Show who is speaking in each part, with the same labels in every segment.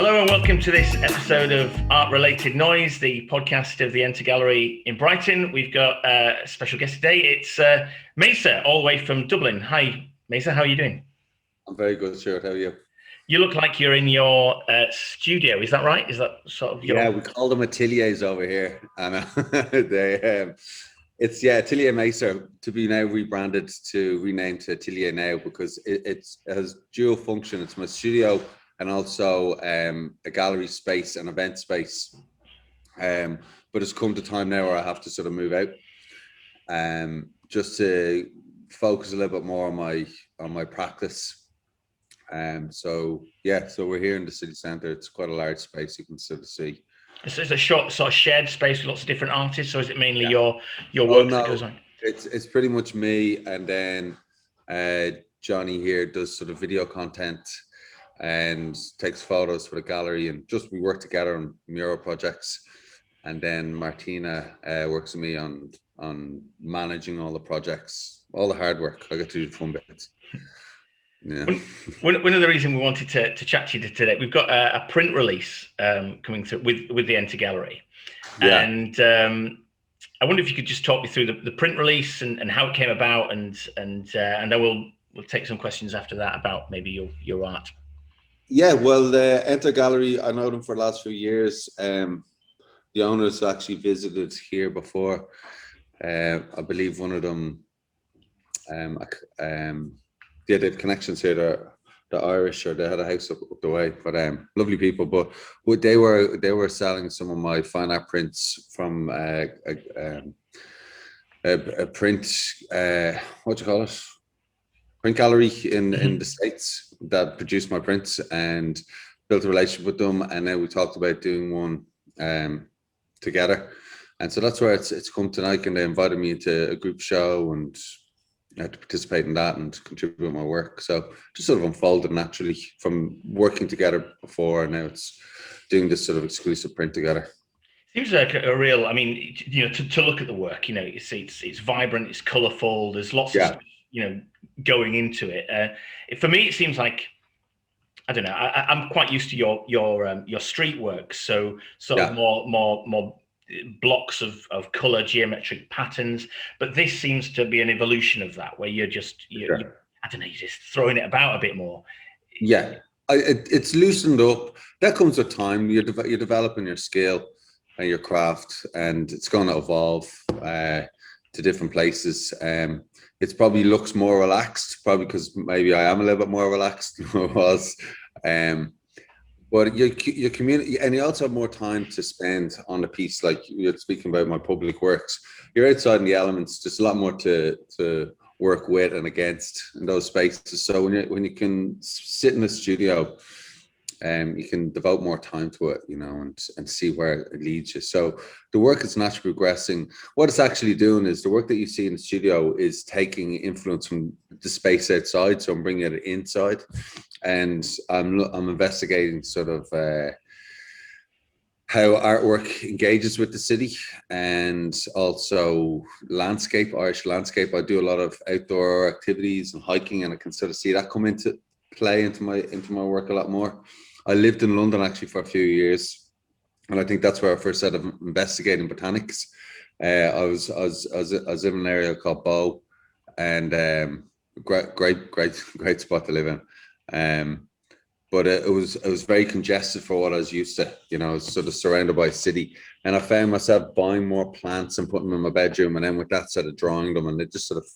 Speaker 1: Hello and welcome to this episode of Art Related Noise, the podcast of the Enter Gallery in Brighton. We've got a special guest today. It's Mesa, all the way from Dublin. Hi, Mesa, how are you doing?
Speaker 2: I'm very good, Stuart. How are you?
Speaker 1: You look like you're in your studio. Is that right? Is that sort of your...
Speaker 2: Yeah, we call them ateliers over here. And it's Atelier Mesa, to be now rebranded to renamed to Atelier now, because it has dual function. It's my studio and also a gallery space and event space. But it's come to time now where I have to sort of move out, just to focus a little bit more on my practice. So we're here in the city centre. It's quite a large space, you can sort of see.
Speaker 1: It's a short sort of shared space with lots of different artists, or is it mainly your work that goes on?
Speaker 2: It's pretty much me, and then Johnny here does sort of video content and takes photos for the gallery, and just we work together on mural projects. And then Martina works with me on managing all the projects, all the hard work. I get to do the fun bits. Yeah.
Speaker 1: One of the reasons we wanted to chat to you today, we've got a print release coming through with the Enter Gallery. Yeah. And I wonder if you could just talk me through the print release and how it came about, and then we'll take some questions after that about maybe your art.
Speaker 2: Yeah, well, the Enter Gallery, I know them for the last few years. The owners actually visited here before. I believe one of them, they have connections here. They're Irish, or they had a house up the way. But lovely people. But they were selling some of my fine art prints from a print, what do you call it? Print gallery in the States that produced my prints, and built a relationship with them. And then we talked about doing one together. And so that's where it's come tonight. And they invited me into a group show, and I had to participate in that and contribute my work. So just sort of unfolded naturally from working together before, and now it's doing this sort of exclusive print together.
Speaker 1: Seems like a real, I mean, to look at the work, you see it's vibrant, it's colourful, there's lots of stuff, going into it. For me, it seems like, I don't know, I'm quite used to your street work, so sort of more blocks of color, geometric patterns, but this seems to be an evolution of that, where you're just you're just throwing it about a bit more.
Speaker 2: Yeah, it's loosened up. That comes with time. You're developing your skill and your craft, and it's going to evolve to different places. It probably looks more relaxed, probably because maybe I am a little bit more relaxed than I was. But your community, and you also have more time to spend on a piece. Like you're speaking about my public works, you're outside in the elements. There's a lot more to work with and against in those spaces. So when you can sit in a studio, you can devote more time to it, and see where it leads you. So the work is naturally progressing. What it's actually doing is the work that you see in the studio is taking influence from the space outside. So I'm bringing it inside, and I'm investigating sort of how artwork engages with the city, and also Irish landscape. I do a lot of outdoor activities and hiking, and I can sort of see that come into play into my work a lot more. I lived in London actually for a few years, and I think that's where I first started investigating botanics. I was in an area called Bow, and great spot to live in. But it was very congested for what I was used to. I was sort of surrounded by a city, and I found myself buying more plants and putting them in my bedroom, and then with that sort of drawing them, and it just sort of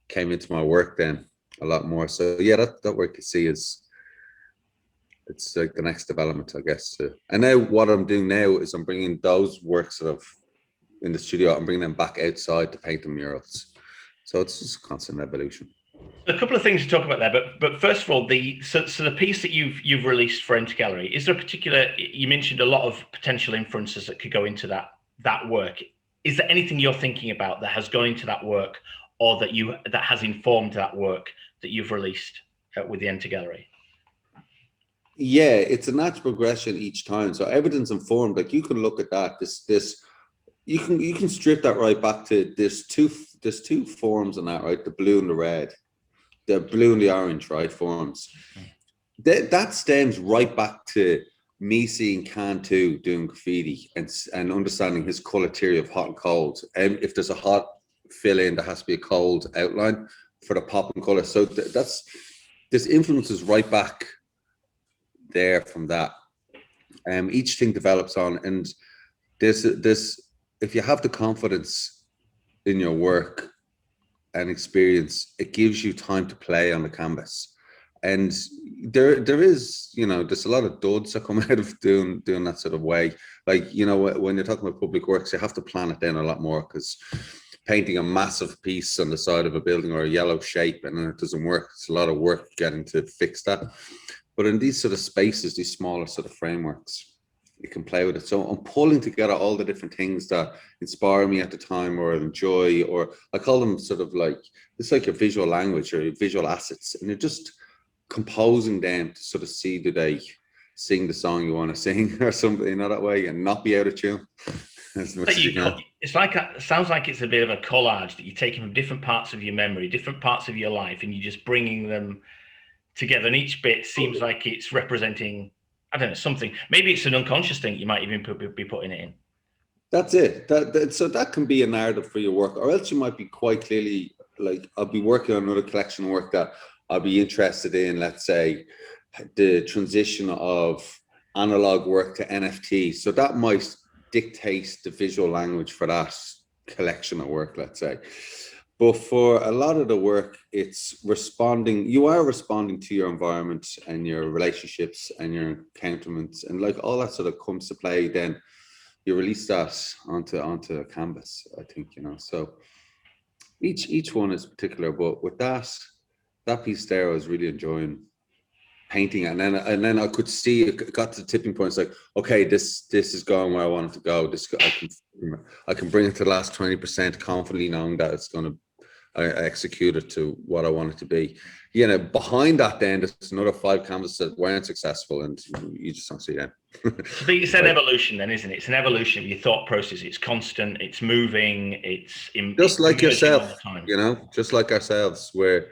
Speaker 2: came into my work then a lot more. So yeah, that work you see it's like the next development, I guess. And now what I'm doing now is I'm bringing those works sort of in the studio, I'm bringing them back outside to paint the murals. So it's just a constant evolution.
Speaker 1: A couple of things to talk about there, but first of all, so the piece that you've released for Enter Gallery, is there a particular? You mentioned a lot of potential influences that could go into that work. Is there anything you're thinking about that has gone into that work, or that has informed that work that you've released with the Enter Gallery?
Speaker 2: Yeah, it's a natural progression each time. So everything's informed. Like you can look at that. You can strip that right back to there's two forms in that, right? The blue and the red, the blue and the orange, right? Forms. That stems right back to me seeing Can2 doing graffiti and understanding his color theory of hot and cold. And if there's a hot fill in, there has to be a cold outline for the pop and color. So there's influences right back there from that. Each thing develops on, and there's if you have the confidence in your work and experience, it gives you time to play on the canvas. And there is, you know, there's a lot of duds that come out of doing that sort of way. Like, you know, when you're talking about public works, you have to plan it down a lot more, because painting a massive piece on the side of a building or a yellow shape and then it doesn't work, it's a lot of work getting to fix that. But in these sort of spaces, these smaller sort of frameworks, you can play with it. So I'm pulling together all the different things that inspire me at the time or enjoy, or I call them sort of like, it's like your visual language or your visual assets, and you're just composing them to sort of see, do they sing the song you want to sing or something, you know, that way, and not be out of tune as much as you can.
Speaker 1: It's like, it sounds like it's a bit of a collage that you're taking from different parts of your memory, different parts of your life, and you're just bringing them together. And each bit seems like it's representing, I don't know, something. Maybe it's an unconscious thing you might even be putting it in.
Speaker 2: That's it. So that can be a narrative for your work, or else you might be quite clearly like, I'll be working on another collection of work that I'll be interested in, let's say, the transition of analog work to NFT. So that might dictate the visual language for that collection of work, let's say. But for a lot of the work, it's responding, you are responding to your environment and your relationships and your encounterments, and like all that sort of comes to play. Then you release that onto a canvas, I think, you know. So each one is particular, but with that piece there, I was really enjoying painting, and then I could see it got to the tipping point. It's like, okay, this is going where I want it to go. I can bring it to the last 20% confidently, knowing that it's going to execute it to what I want it to be. You know, behind that, then there's another 5 canvases that weren't successful, and you just don't see them.
Speaker 1: So it's an evolution, then, isn't it? It's an evolution of your thought process. It's constant. It's moving. It's
Speaker 2: just like yourself, you know, just like ourselves. We're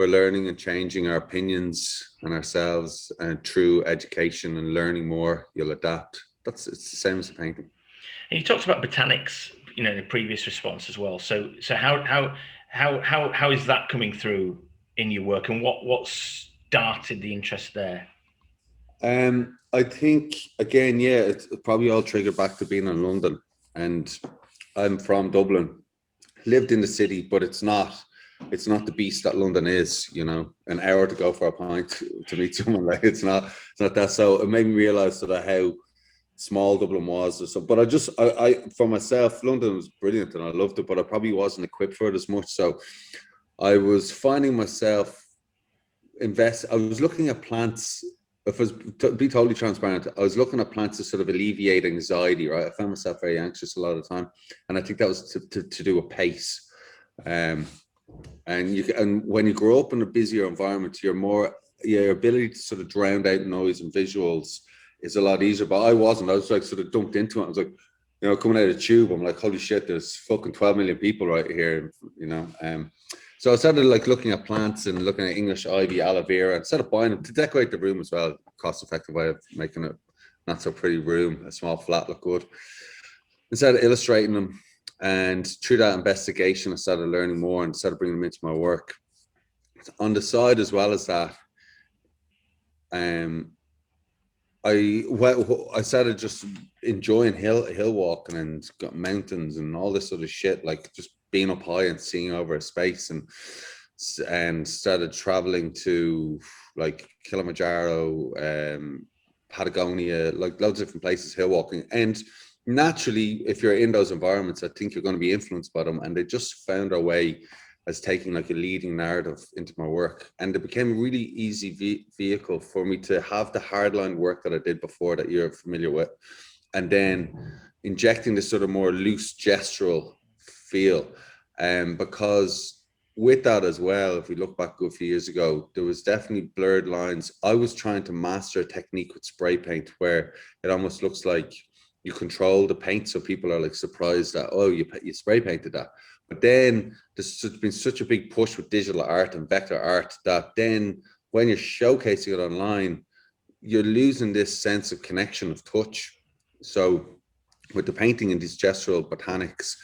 Speaker 2: learning and changing our opinions on ourselves, and through education and learning more, you'll adapt. It's the same as painting.
Speaker 1: And you talked about botanics, you know, in the previous response as well. So how is that coming through in your work, and what started the interest there?
Speaker 2: I think, again, yeah, it's probably all triggered back to being in London, and I'm from Dublin, lived in the city, but it's not the beast that London is, you know. An hour to go for a pint to meet someone, like, it's not that. So it made me realize sort of how small Dublin was or so. But I for myself, London was brilliant and I loved it, but I probably wasn't equipped for it as much. So I was finding myself I was looking at plants. If I was to be totally transparent, I was looking at plants to sort of alleviate anxiety, right? I found myself very anxious a lot of the time, and I think that was to do with pace. And when you grow up in a busier environment, your ability to sort of drown out noise and visuals is a lot easier. But I wasn't. I was like sort of dumped into it. I was like, you know, coming out of the tube, I'm like, holy shit, there's fucking 12 million people right here, you know. So I started like looking at plants and looking at English ivy, aloe vera, instead of buying them to decorate the room as well. Cost-effective way of making a not so pretty room, a small flat, look good. Instead of illustrating them. And through that investigation, I started learning more and started bringing them into my work. On the side, as well as that, I started just enjoying hill walking and got mountains and all this sort of shit, like just being up high and seeing over a space, and started traveling to like Kilimanjaro, Patagonia, like loads of different places, hill walking. And naturally, if you're in those environments, I think you're going to be influenced by them, and they just found their way as taking like a leading narrative into my work. And it became a really easy vehicle for me to have the hardline work that I did before that you're familiar with, and then injecting this sort of more loose gestural feel. Because with that as well, if we look back a few years ago, there was definitely blurred lines. I was trying to master a technique with spray paint where it almost looks like you control the paint, so people are like surprised that, oh, you spray painted that. But then there's been such a big push with digital art and vector art that then when you're showcasing it online, you're losing this sense of connection of touch. So with the painting and these gestural botanics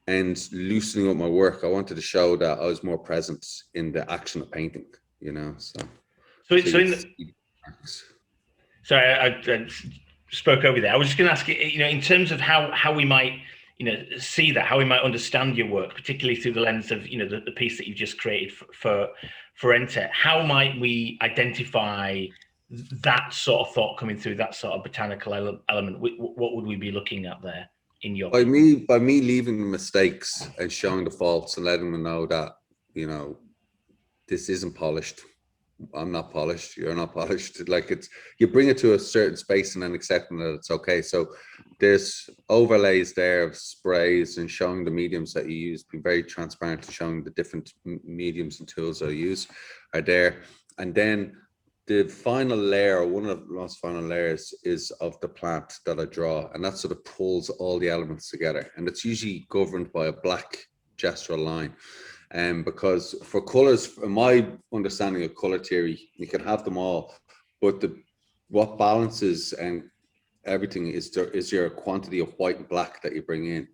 Speaker 2: and loosening up my work, I wanted to show that I was more present in the action of painting, you know.
Speaker 1: Sorry, I spoke over there. I was just going to ask you, you know, in terms of how we might, you know, see that, how we might understand your work, particularly through the lens of, you know, the piece that you've just created for Enter. How might we identify that sort of thought coming through, that sort of botanical element? What would we be looking at there in your?
Speaker 2: By me leaving the mistakes and showing the faults and letting them know that, you know, this isn't polished. I'm not polished. You're not polished. Like, it's, you bring it to a certain space and then accepting that it's okay. So there's overlays there of sprays and showing the mediums that you use, being very transparent to showing the different mediums and tools I use are there. And then the final layer, one of the last final layers, is of the plant that I draw, and that sort of pulls all the elements together. And it's usually governed by a black gestural line. Because for colors, from my understanding of color theory, you can have them all, but what balances and everything is your quantity of white and black that you bring in.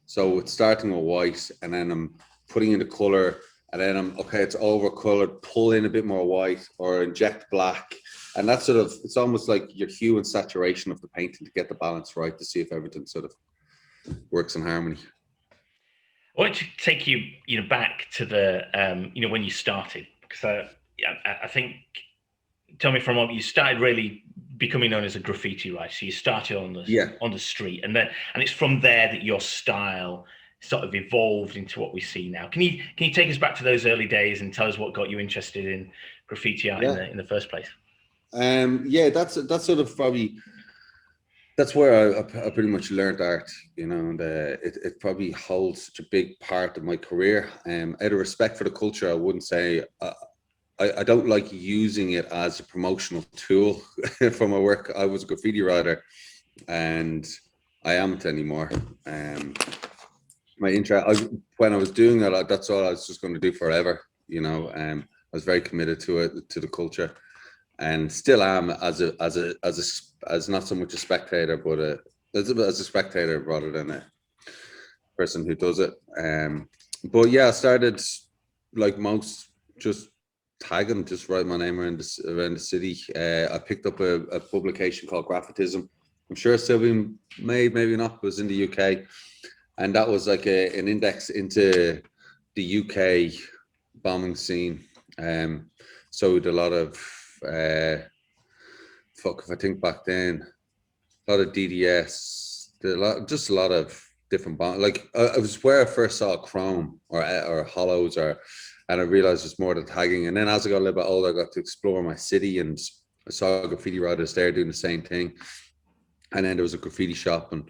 Speaker 2: So it's starting with white, and then I'm putting in the color, and then it's over colored, pull in a bit more white or inject black. And that's sort of, it's almost like your hue and saturation of the painting to get the balance right, to see if everything sort of works in harmony.
Speaker 1: I want to take you, you know, back to the, you know, when you started, because I think, tell me from what you started really becoming known as a graffiti writer. So you started on the street, and it's from there that your style sort of evolved into what we see now. Can you take us back to those early days and tell us what got you interested in graffiti art in the first place?
Speaker 2: That's sort of probably, that's where I pretty much learned art, you know, and it probably holds such a big part of my career. Out of respect for the culture, I wouldn't say, I don't like using it as a promotional tool for my work. I was a graffiti writer, and I amn't anymore. My interest, when I was doing that, that's all I was just going to do forever, you know. I was very committed to it, to the culture, and still am as not so much a spectator, but as a spectator rather than a person who does it. But yeah, I started, like most, just tagging, just write my name around the city. I picked up a publication called Graffitism. I'm sure it's still being made, maybe not. It was in the UK, and that was like an index into the UK bombing scene. So a lot of if I think back then, a lot of DDS, just a lot of different bombs. Like it was where I first saw Chrome or Hollows, and I realized it's more the tagging. And then as I got a little bit older, I got to explore my city, and I saw graffiti writers there doing the same thing. And then there was a graffiti shop, and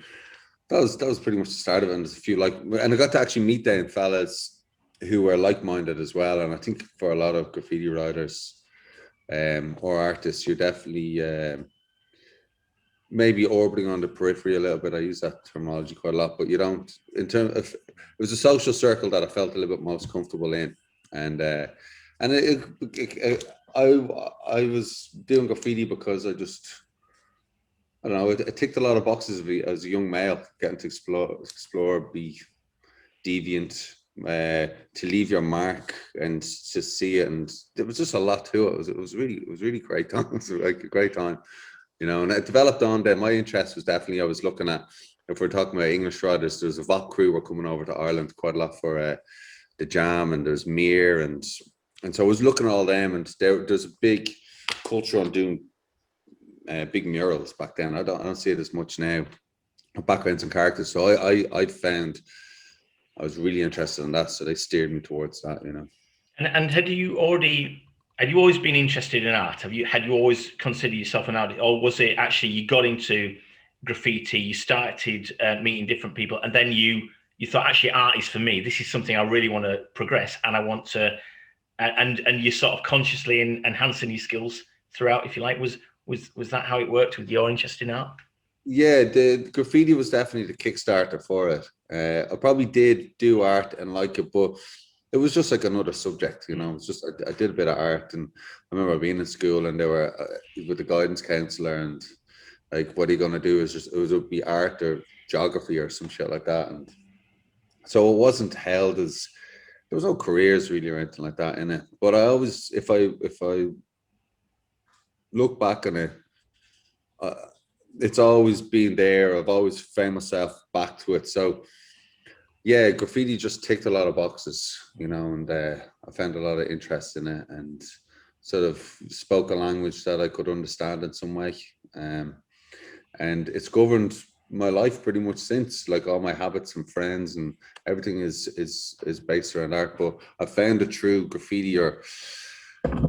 Speaker 2: that was pretty much the start of it. And there's a few and I got to actually meet them fellas who were like-minded as well. And I think for a lot of graffiti writers or artists, you're definitely maybe orbiting on the periphery a little bit. I use that terminology quite a lot, but you don't, in terms of, it was a social circle that I felt a little bit most comfortable in. And I was doing graffiti because I don't know, it ticked a lot of boxes as a young male, getting to explore, be deviant, to leave your mark and to see it. And there was just a lot to it. It was really great time. It was like a great time, you know. And it developed on then. My interest was definitely, I was looking at, if we're talking about English writers, there's a VOC crew were coming over to Ireland quite a lot for the Jam, and there's Mir, and so I was looking at all them, and there's a big culture on doing big murals back then. I don't see it as much now, backgrounds and characters. So I found I was really interested in that, so they steered me towards that, you know.
Speaker 1: And had you always been interested in art? Had you always considered yourself an artist, or was it actually you got into graffiti, you started meeting different people, and then you thought, actually, art is for me. This is something I really want to progress, and I want to, and you sort of consciously enhancing your skills throughout, if you like. Was that how it worked with your interest in art?
Speaker 2: Yeah, the graffiti was definitely the Kickstarter for it. I probably did do art and like it, but it was just like another subject, you know. It's just I did a bit of art, and I remember being in school, and they were with the guidance counselor, and like, what are you going to do? Is just it would be art or geography or some shit like that, and so it wasn't held as, there was no careers really or anything like that in it. But I always, if I look back on it, it's always been there. I've always found myself back to it. So yeah, graffiti just ticked a lot of boxes, you know, and I found a lot of interest in it, and sort of spoke a language that I could understand in some way. And it's governed my life pretty much since, like all my habits and friends and everything is based around art. But I found a true graffiti, or,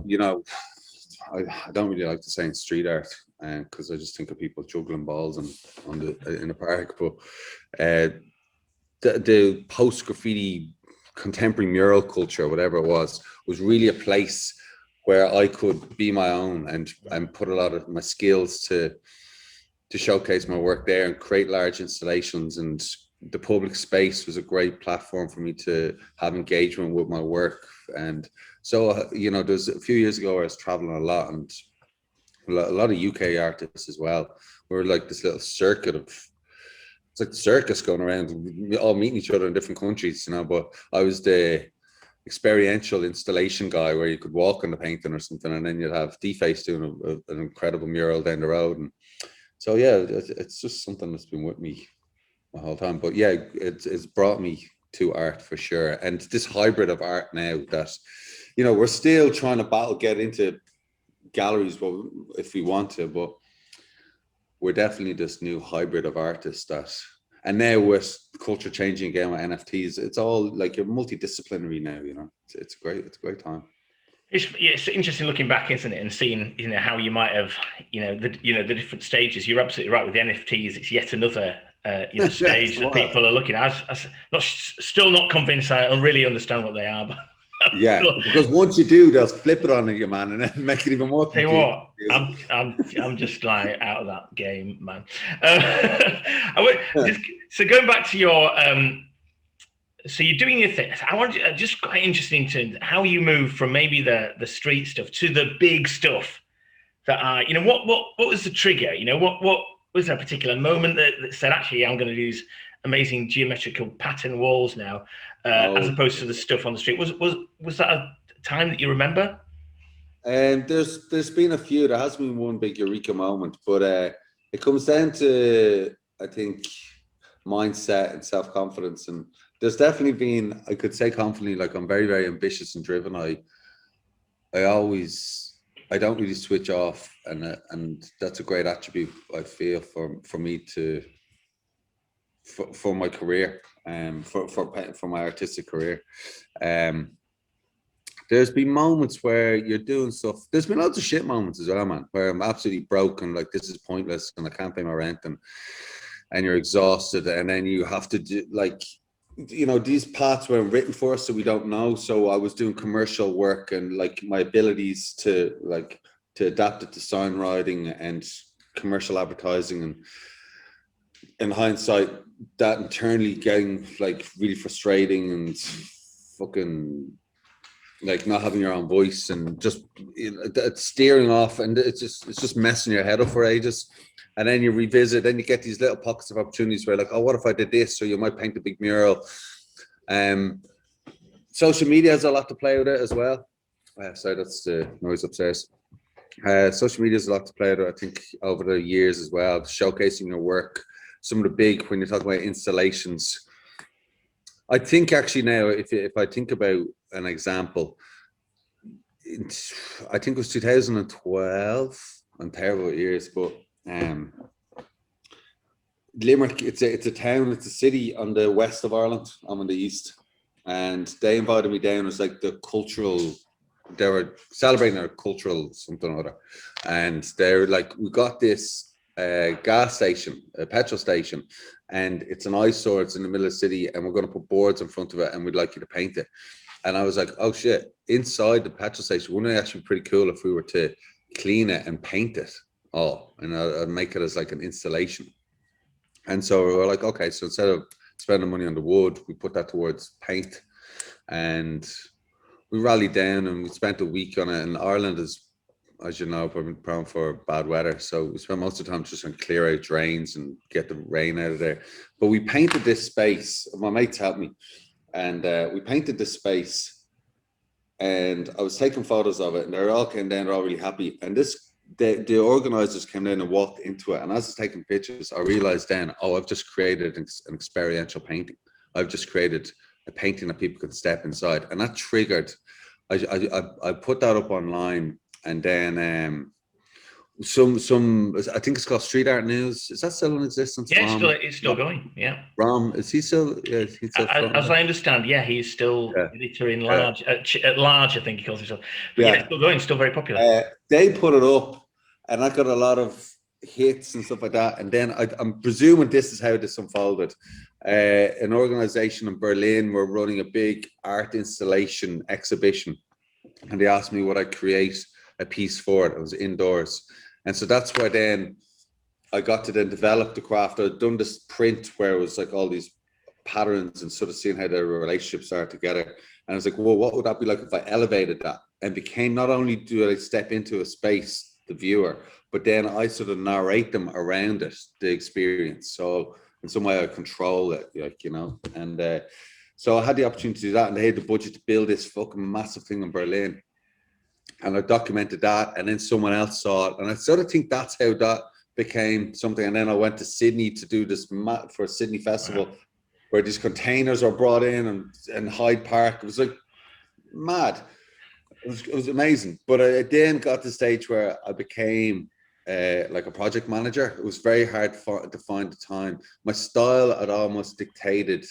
Speaker 2: you know, I don't really like to say in street art, because I just think of people juggling balls in a park. But the post graffiti contemporary mural culture, whatever it was really a place where I could be my own and put a lot of my skills to showcase my work there and create large installations. And the public space was a great platform for me to have engagement with my work. And so, you know, there's a few years ago I was traveling a lot, and a lot of UK artists as well. We were like this little circuit of, it's like the circus going around, we all meeting each other in different countries, you know. But I was the experiential installation guy, where you could walk in the painting or something, and then you'd have D-Face doing an incredible mural down the road. And so yeah, it's just something that's been with me the whole time. But yeah, it's brought me to art for sure. And this hybrid of art now that, you know, we're still trying to get into galleries, well, if we want to, but we're definitely this new hybrid of artists that, and now with culture changing again with NFTs, it's all like you're multidisciplinary now, you know. It's a great time.
Speaker 1: It's interesting looking back, isn't it, and seeing, you know, how you might have, the different stages. You're absolutely right with the NFTs. It's yet another stage that people are looking at. I'm still not convinced I really understand what they are, but
Speaker 2: yeah, because once you do, they'll flip it on you, man, and then make it even more
Speaker 1: confusing. Tell you what, I'm just like out of that game, man. So going back to your so you're doing your thing. I want just quite interesting to how you move from maybe the street stuff to the big stuff that are, you know, what was the trigger? You know, what was there a particular moment that said, actually, I'm going to do these amazing geometrical pattern walls now, as opposed to the stuff on the street? Was that a time that you remember?
Speaker 2: And there's been a few. There has been one big eureka moment, but it comes down to, I think, mindset and self-confidence. And there's definitely been, I could say confidently, like, I'm very, very ambitious and driven. I don't really switch off, and that's a great attribute, I feel, for me for my career, for my artistic career. There's been moments where you're doing stuff. There's been lots of shit moments as well, man, where I'm absolutely broken, like this is pointless and I can't pay my rent, and you're exhausted, and then you have to do, like, you know, these paths weren't written for us, so we don't know. So I was doing commercial work, and like my abilities to adapt it to signwriting and commercial advertising, and in hindsight, that internally getting like really frustrating and fucking like not having your own voice and just, you know, steering off, and it's just messing your head up for ages. And then you revisit, then you get these little pockets of opportunities where, like, oh, what if I did this? So you might paint a big mural. Social media has a lot to play with it as well. Sorry, that's the noise upstairs. Social media has a lot to play with it, I think, over the years as well, showcasing your work. Some of the big, when you talk about installations, I think actually now, if I think about an example, I think it was 2012. I'm terrible at years, but Limerick, it's a town, it's a city on the west of Ireland. I'm on the east, and they invited me down. It was like the cultural, they were celebrating a cultural something or other, and they're like, we got this gas station, a petrol station, and it's an eyesore. It's in the middle of the city, and we're going to put boards in front of it, and we'd like you to paint it. And I was like, oh shit, inside the petrol station, wouldn't it actually be pretty cool if we were to clean it and paint it all, and I'd make it as like an installation. And so we were like, okay, so instead of spending money on the wood, we put that towards paint. and we rallied down and we spent a week on it. And Ireland is, as you know, probably prone for bad weather, so we spent most of the time just trying to clear out drains and get the rain out of there. But we painted this space. My mates helped me, and we painted this space. And I was taking photos of it, and they all came down. They're all really happy. And the organizers came in and walked into it. And as I was taking pictures, I realized then, oh, I've just created an experiential painting. I've just created a painting that people could step inside, and that triggered. I put that up online, and then some I think it's called Street Art News. Is that still in existence?
Speaker 1: Yeah, it's still going. Yeah.
Speaker 2: Rom, is he still? Yeah, he's still
Speaker 1: as I understand, yeah, he's still editor in large. At large, I think he calls himself. But yeah, it's still going, still very popular.
Speaker 2: They put it up, and I got a lot of hits and stuff like that. And then I'm presuming this is how this unfolded. An organization in Berlin were running a big art installation exhibition, and they asked me would I create a piece for it. It was indoors, and so that's where then I got to then develop the craft. I'd done this print where it was like all these patterns and sort of seeing how their relationships are together. And I was like, well, what would that be like if I elevated that and became, not only do I step into a space, the viewer, but then I sort of narrate them around it, the experience. So in some way I control it, like, you know, and so I had the opportunity to do that, and they had the budget to build this fucking massive thing in Berlin. And I documented that, and then someone else saw it. And I sort of think that's how that became something. And then I went to Sydney to do this for a Sydney festival, where these containers are brought in, and Hyde Park. It was like mad. It was amazing. But I then got to the stage where I became like a project manager. It was very hard to find the time. My style had almost dictated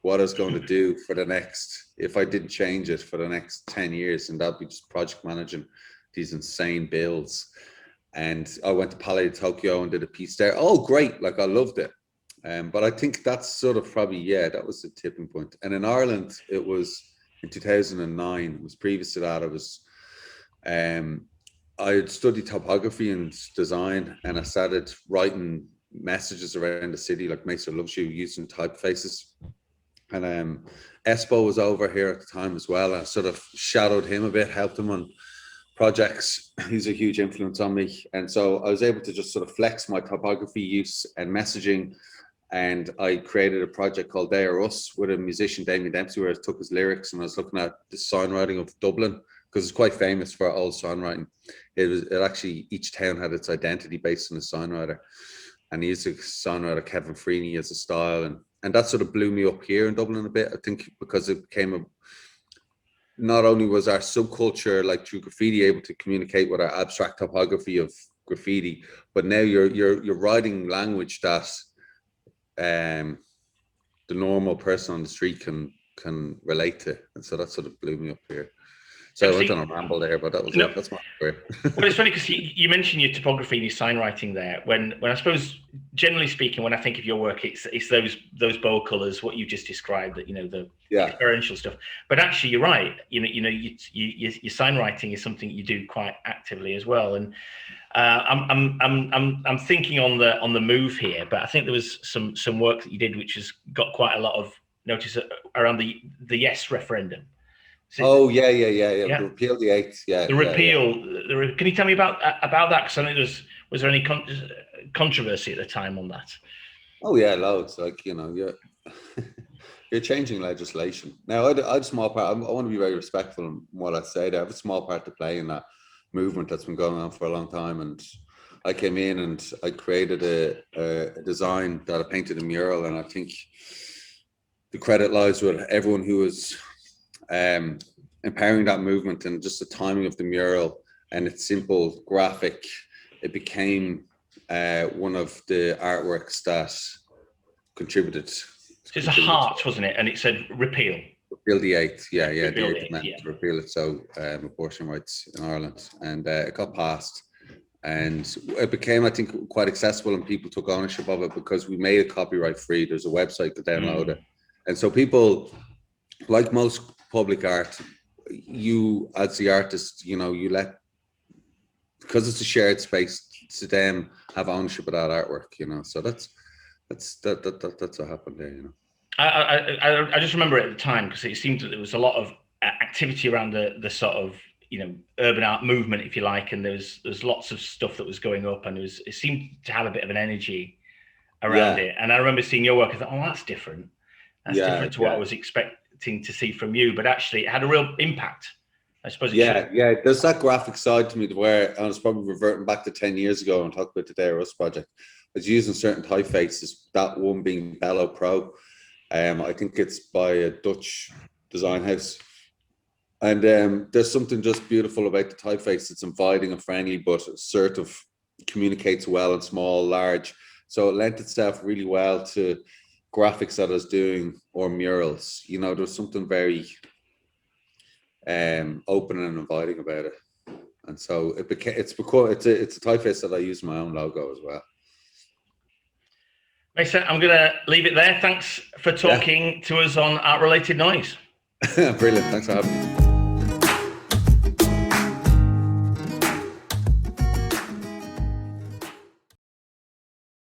Speaker 2: what I was going to do for the next, if I didn't change it, for the next 10 years. And that'd be just project managing these insane builds. And I went to Palais de Tokyo and did a piece there. Oh, great. Like, I loved it. But I think that's sort of probably, yeah, that was the tipping point. And in Ireland, it was in 2009. It was previous to that. I had studied topography and design, and I started writing messages around the city, like Mesa loves you, using typefaces. And Espo was over here at the time as well. I sort of shadowed him a bit, helped him on projects. He's a huge influence on me. And so I was able to just sort of flex my typography use and messaging. And I created a project called They Are Us with a musician, Damien Dempsey, where I took his lyrics and I was looking at the signwriting of Dublin, because it's quite famous for old signwriting. It actually, each town had its identity based on the signwriter. And he used a songwriter, Kevin Freeney, as a style. And that sort of blew me up here in Dublin a bit, I think, because it became not only was our subculture, like through graffiti, able to communicate with our abstract topography of graffiti, but now you're writing language that the normal person on the street can relate to. And so that sort of blew me up here. So I went on a ramble there, but that's my career.
Speaker 1: Well, it's funny because you mentioned your topography and your sign writing there. When I suppose, generally speaking, when I think of your work, it's those bold colors, what you just described, that, you know, the experiential stuff. But actually, you're right. Your sign writing is something you do quite actively as well. And I'm thinking on the move here, but I think there was some work that you did which has got quite a lot of notice around the yes referendum.
Speaker 2: Oh yeah. The repeal the 8th. Yeah.
Speaker 1: The repeal. Yeah. Can you tell me about that? Because I think was there any controversy at the time on that?
Speaker 2: Oh yeah, loads. Like, you know, you're changing legislation now. I had a small part. I want to be very respectful in what I say. I have a small part to play in that movement that's been going on for a long time. And I came in and I created a design that I painted a mural, and I think the credit lies with everyone who was empowering that movement, and just the timing of the mural and its simple graphic. It became one of the artworks that contributed.
Speaker 1: It's a heart, wasn't it? And it said repeal.
Speaker 2: Repeal the 8th, yeah. The 8th
Speaker 1: meant
Speaker 2: to repeal it, so abortion rights in Ireland, and it got passed. And it became, I think, quite accessible, and people took ownership of it because we made it copyright free. There's a website to download it. And so people, like most public art, you as the artist, you know, you let, because it's a shared space, to them have ownership of that artwork, you know. So that's what happened there, you know.
Speaker 1: I just remember it at the time because it seemed that there was a lot of activity around the sort of, you know, urban art movement, if you like, and there's lots of stuff that was going up, and it seemed to have a bit of an energy around it. And I remember seeing your work. I thought, oh, that's different. That's different to what I was expecting to see from you, but actually it had a real impact. I suppose.
Speaker 2: There's that graphic side to me where I was probably reverting back to 10 years ago and talking about the Day Rust project. I was using certain typefaces, that one being Bello Pro. I think it's by a Dutch design house. And there's something just beautiful about the typeface. It's inviting and friendly, but assertive, communicates well in small, large. So it lent itself really well to graphics that I was doing or murals. You know, there's something very open and inviting about it. And so it's a typeface that I use my own logo as well.
Speaker 1: Mason, I'm going to leave it there. Thanks for talking to us on Art Related Noise.
Speaker 2: Brilliant. Thanks for having me.